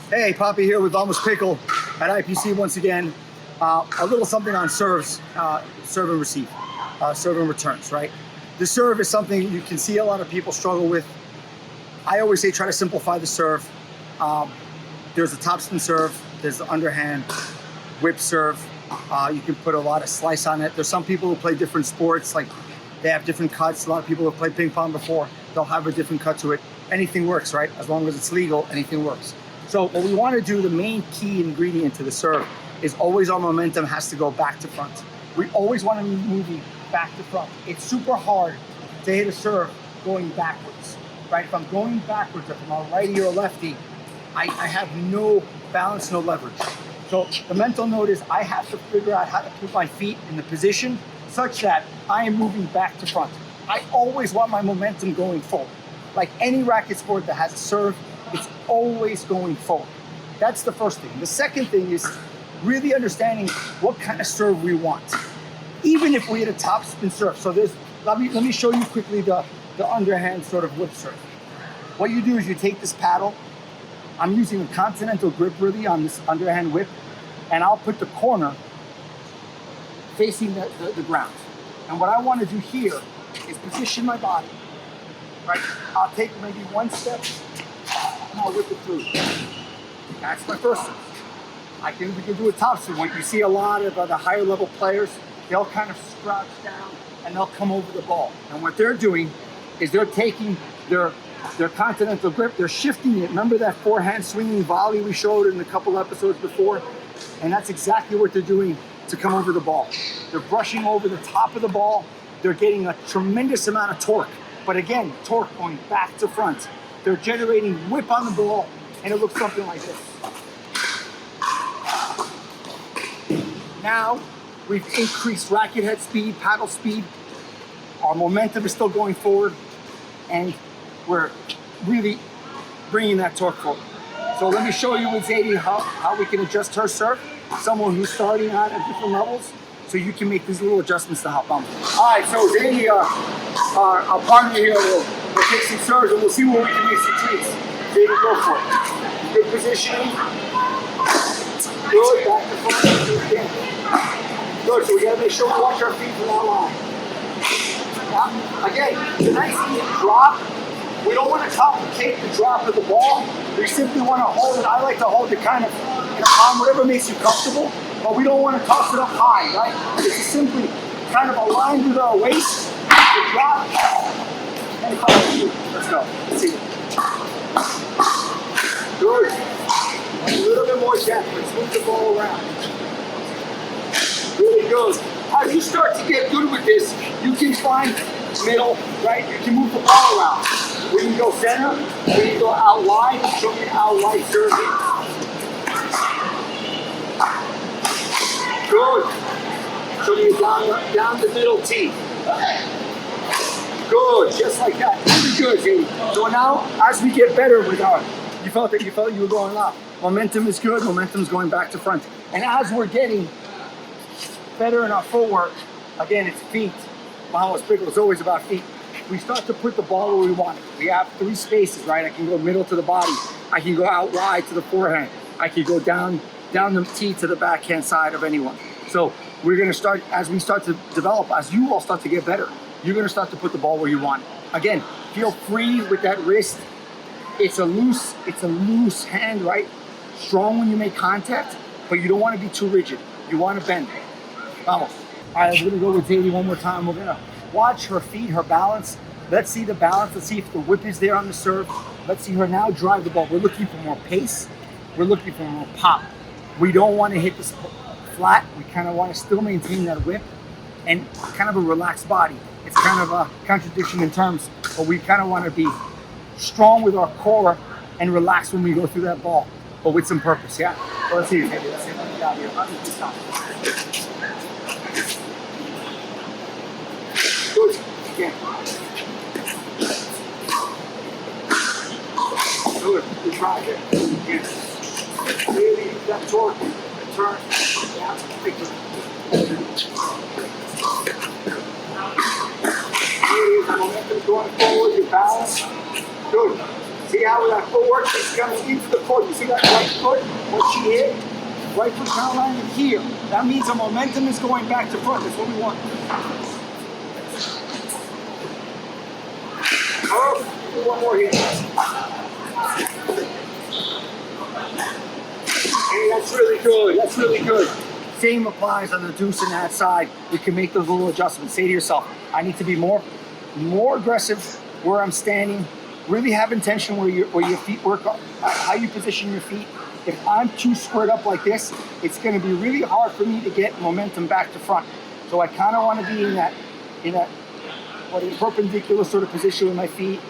Hey, Papi here with Almost Pickle at IPC once again. A little something on serves, serve and receive, serve and returns, right? The serve is something you can see a lot of people struggle with. I always say try to simplify the serve. There's a topspin serve, there's the underhand whip serve. You can put a lot of slice on it. There's some people who play different sports, like they have different cuts. A lot of people who played ping pong before, they'll have a different cut to it. Anything works, right? As long as it's legal, anything works. So what we want to do, the main key ingredient to the serve is always our momentum has to go back to front. We always want to be moving back to front. It's super hard to hit a serve going backwards, right? If I'm going backwards, if I'm a righty or a lefty, I have no balance, no leverage. So the mental note is I have to figure out how to put my feet in the position such that I am moving back to front. I always want my momentum going forward. Like any racket sport that has a serve, it's always going forward. That's the first thing. The second thing is really understanding what kind of serve we want. Even if we hit a topspin serve. So let me show you quickly the underhand sort of whip serve. What you do is you take this paddle. I'm using a continental grip really on this underhand whip, and I'll put the corner facing the ground. And what I want to do here is position my body, right? I'll take maybe one step and I'll whip it through. That's my first serve. We can do a topspin. When you see a lot of the higher level players, they'll kind of crouch down and they'll come over the ball. And what they're doing is they're taking their continental grip, they're shifting it. Remember that forehand swinging volley we showed in a couple episodes before? And that's exactly what they're doing to come over the ball. They're brushing over the top of the ball. They're getting a tremendous amount of torque. But again, torque going back to front. They're generating whip on the ball, and it looks something like this. Now, we've increased racket head speed, paddle speed. Our momentum is still going forward, and we're really bringing that torque forward. So let me show you with Zadie how we can adjust her serve. Someone who's starting out at different levels, so you can make these little adjustments to help them. All right, so Zadie, our partner here, will take some serves and we'll see where we can make some treats. Zadie, go for it. Good positioning. Good, back to front. Good, so we gotta make sure we watch our feet from that line. Now, again, the nice thing is drop. We don't want to complicate the drop of the ball. We simply want to hold it. I like to hold it kind of in a palm, whatever makes you comfortable, but we don't want to toss it up high, right? It's simply kind of aligned with our waist, the drop, and follow through. Let's go. Let's see it. Good. A little bit more depth. Let's move the ball around. Really good. As you start to get good with this, you can find middle, right? You can move the ball around. We can go center, we can go out wide. Show me out wide serving. Good. Show me down the middle tee. Good, just like that. Very good, Zadie. So now, as we get better with our, you felt you were going up. Momentum is good. Momentum is going back to front. And as we're getting better in our footwork, again, it's feet. Almost Pickle is always about feet. We start to put the ball where we want it. We have three spaces, right? I can go middle to the body. I can go out wide to the forehand. I can go down the tee to the backhand side of anyone. So we're gonna start, as we start to develop, as you all start to get better, you're gonna start to put the ball where you want it. Again, feel free with that wrist. It's a loose hand, right? Strong when you make contact, but you don't wanna be too rigid. You wanna bend. Vamos. All right, we're gonna go with Zadie one more time. We're gonna watch her feet, her balance. Let's see the balance. Let's see if the whip is there on the serve. Let's see her now drive the ball. We're looking for more pace. We're looking for more pop. We don't want to hit this flat. We kind of want to still maintain that whip and kind of a relaxed body. It's kind of a contradiction in terms, but we kind of want to be strong with our core and relaxed when we go through that ball, but with some purpose, yeah? So let's see, maybe. Let's see what we got here. Good. Again. Good. Good try here. Again. Really that torque, the turn, down, big turn. Really, the momentum going forward, your balance. Good. See how that footwork is coming into the court. You see that right foot, what she hit, right foot counter line and here. That means the momentum is going back to front. That's what we want. Oh, one more here. Hey, that's really good. That's really good. Same applies on the deuce and that side. We can make those little adjustments. Say to yourself, I need to be more aggressive where I'm standing. Really have intention where your feet work, how you position your feet. If I'm too squared up like this, it's going to be really hard for me to get momentum back to front. So I kind of want to be in that perpendicular sort of position with my feet.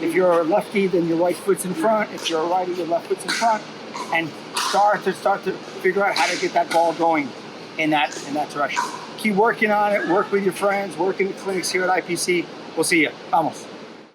If you're a lefty, then your right foot's in front. If you're a righty, your left foot's in front. And start to figure out how to get that ball going in that direction. Keep working on it. Work with your friends. Work in the clinics here at IPC. We'll see you. Vamos.